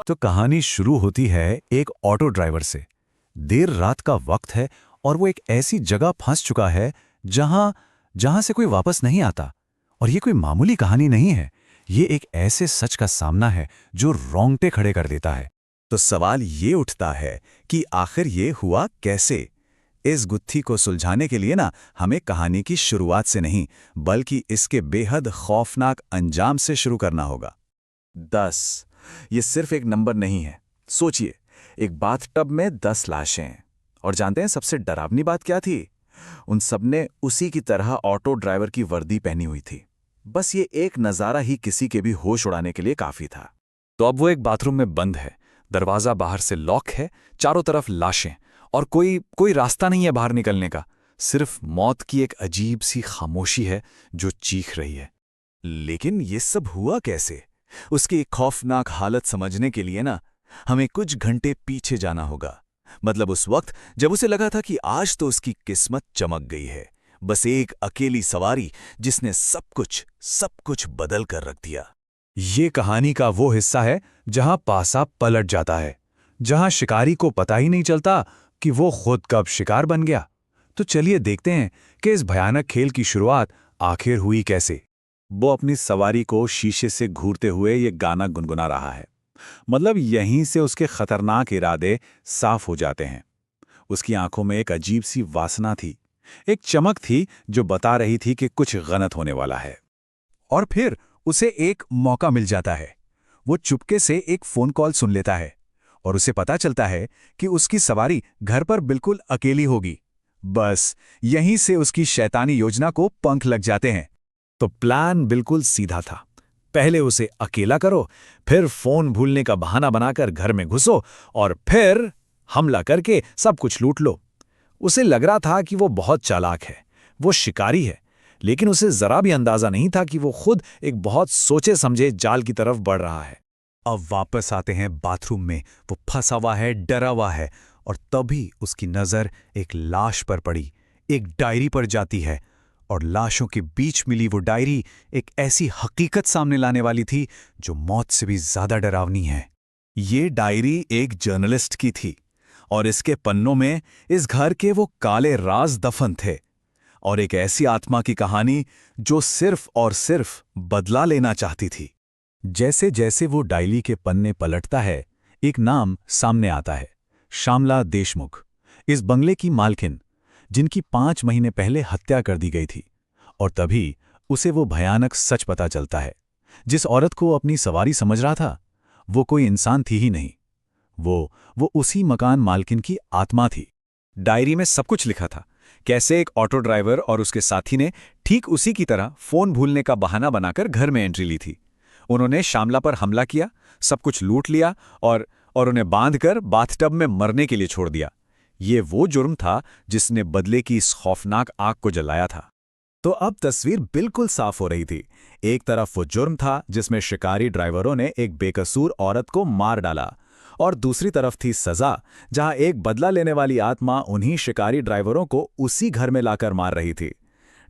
तो कहानी शुरू होती है एक ऑटो ड्राइवर से। देर रात का वक्त है और वो एक ऐसी जगह फंस चुका है जहां जहां से कोई वापस नहीं आता। और ये कोई मामूली कहानी नहीं है, ये एक ऐसे सच का सामना है जो रोंगटे खड़े कर देता है। तो सवाल ये उठता है कि आखिर ये हुआ कैसे। इस गुत्थी को सुलझाने के लिए हमें कहानी की शुरुआत से नहीं बल्कि इसके बेहद खौफनाक अंजाम से शुरू करना होगा। 10 ये सिर्फ एक नंबर नहीं है। सोचिए, एक बाथटब में 10 लाशें हैं। और जानते हैं सबसे डरावनी बात क्या थी? उन सबने उसी की तरह ऑटो ड्राइवर की वर्दी पहनी हुई थी। बस ये एक नज़ारा ही किसी के भी होश उड़ाने के लिए काफी था। तो अब वो एक बाथरूम में बंद है, दरवाजा बाहर से लॉक है, चारों तरफ लाशें और कोई रास्ता नहीं है बाहर निकलने का। सिर्फ मौत की एक अजीब सी खामोशी है जो चीख रही है। लेकिन ये सब हुआ कैसे? उसकी एक खौफनाक हालत समझने के लिए हमें कुछ घंटे पीछे जाना होगा। मतलब उस वक्त जब उसे लगा था कि आज तो उसकी किस्मत चमक गई है। बस एक अकेली सवारी जिसने सब कुछ बदल कर रख दिया। ये कहानी का वो हिस्सा है जहां पासा पलट जाता है, जहां शिकारी को पता ही नहीं चलता कि वो खुद कब शिकार बन गया। तो चलिए देखते हैं कि इस भयानक खेल की शुरुआत आखिर हुई कैसे। वो अपनी सवारी को शीशे से घूरते हुए ये गाना गुनगुना रहा है। मतलब यहीं से उसके खतरनाक इरादे साफ हो जाते हैं। उसकी आंखों में एक अजीब सी वासना थी, एक चमक थी जो बता रही थी कि कुछ गलत होने वाला है। और फिर उसे एक मौका मिल जाता है। वो चुपके से एक फोन कॉल सुन लेता है और उसे पता चलता है कि उसकी सवारी घर पर बिल्कुल अकेली होगी। बस यहीं से उसकी शैतानी योजना को पंख लग जाते हैं। तो प्लान बिल्कुल सीधा था। पहले उसे अकेला करो, फिर फोन भूलने का बहाना बनाकर घर में घुसो और फिर हमला करके सब कुछ लूट लो। उसे लग रहा था कि वो बहुत चालाक है, वो शिकारी है, लेकिन उसे जरा भी अंदाजा नहीं था कि वो खुद एक बहुत सोचे समझे जाल की तरफ बढ़ रहा है। अब वापस आते हैं बाथरूम में। वो फंसा हुआ है, डरा हुआ है, और तभी उसकी नज़र एक लाश पर पड़ी। एक डायरी पर जाती है और लाशों के बीच मिली वो डायरी एक ऐसी हकीकत सामने लाने वाली थी जो मौत से भी ज्यादा डरावनी है। ये डायरी एक जर्नलिस्ट की थी और इसके पन्नों में इस घर के वो काले राज दफन थे और एक ऐसी आत्मा की कहानी जो सिर्फ और सिर्फ बदला लेना चाहती थी। जैसे जैसे वो डायरी के पन्ने पलटता है, एक नाम सामने आता है, श्यामला देशमुख, इस बंगले की मालकिन, जिनकी 5 महीने पहले हत्या कर दी गई थी। और तभी उसे वो भयानक सच पता चलता है। जिस औरत को अपनी सवारी समझ रहा था, वो कोई इंसान थी ही नहीं, वो उसी मकान मालकिन की आत्मा थी। डायरी में सब कुछ लिखा था, कैसे एक ऑटो ड्राइवर और उसके साथी ने ठीक उसी की तरह फोन भूलने का बहाना बनाकर घर में एंट्री ली थी। उन्होंने श्यामला पर हमला किया, सब कुछ लूट लिया और उन्हें बांधकर बाथटब में मरने के लिए छोड़ दिया। ये वो जुर्म था जिसने बदले की इस खौफनाक आग को जलाया था। तो अब तस्वीर बिल्कुल साफ हो रही थी। एक तरफ वो जुर्म था जिसमें शिकारी ड्राइवरों ने एक बेकसूर औरत को मार डाला, और दूसरी तरफ थी सजा, जहां एक बदला लेने वाली आत्मा उन्हीं शिकारी ड्राइवरों को उसी घर में लाकर मार रही थी।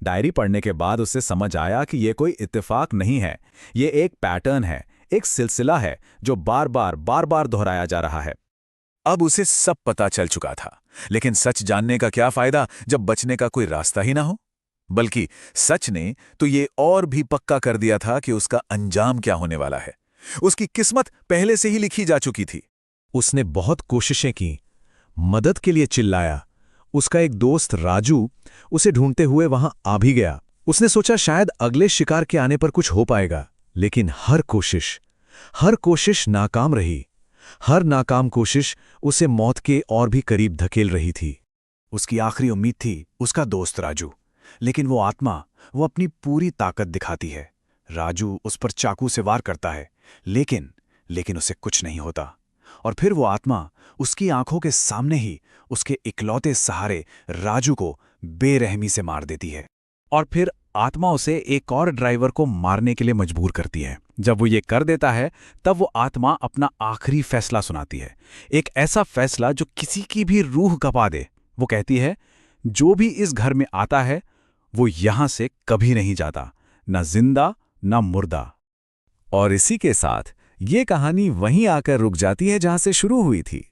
डायरी पढ़ने के बाद उसे समझ आया कि यह कोई इत्तेफाक नहीं है, ये एक पैटर्न है, एक सिलसिला है जो बार बार दोहराया जा रहा है। अब उसे सब पता चल चुका था, लेकिन सच जानने का क्या फायदा जब बचने का कोई रास्ता ही ना हो। बल्कि सच ने तो ये और भी पक्का कर दिया था कि उसका अंजाम क्या होने वाला है। उसकी किस्मत पहले से ही लिखी जा चुकी थी। उसने बहुत कोशिशें की, मदद के लिए चिल्लाया। उसका एक दोस्त राजू उसे ढूंढते हुए वहां आ भी गया। उसने सोचा शायद अगले शिकार के आने पर कुछ हो पाएगा, लेकिन हर कोशिश नाकाम रही। हर नाकाम कोशिश उसे मौत के और भी करीब धकेल रही थी। उसकी आखिरी उम्मीद थी उसका दोस्त राजू, लेकिन वो आत्मा, वो अपनी पूरी ताकत दिखाती है। राजू उस पर चाकू से वार करता है, लेकिन उसे कुछ नहीं होता। और फिर वो आत्मा उसकी आंखों के सामने ही उसके इकलौते सहारे राजू को बेरहमी से मार देती है। और फिर आत्मा उसे एक और ड्राइवर को मारने के लिए मजबूर करती है। जब वो ये कर देता है, तब वो आत्मा अपना आखिरी फैसला सुनाती है, एक ऐसा फैसला जो किसी की भी रूह कपा दे। वो कहती है, जो भी इस घर में आता है वो यहां से कभी नहीं जाता, ना जिंदा ना मुर्दा। और इसी के साथ ये कहानी वहीं आकर रुक जाती है जहां से शुरू हुई थी।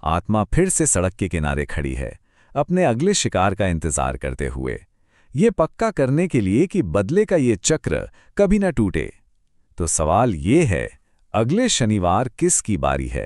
आत्मा फिर से सड़क के किनारे खड़ी है, अपने अगले शिकार का इंतजार करते हुए, ये पक्का करने के लिए कि बदले का ये चक्र कभी न टूटे। तो सवाल ये है, अगले शनिवार किसकी बारी है?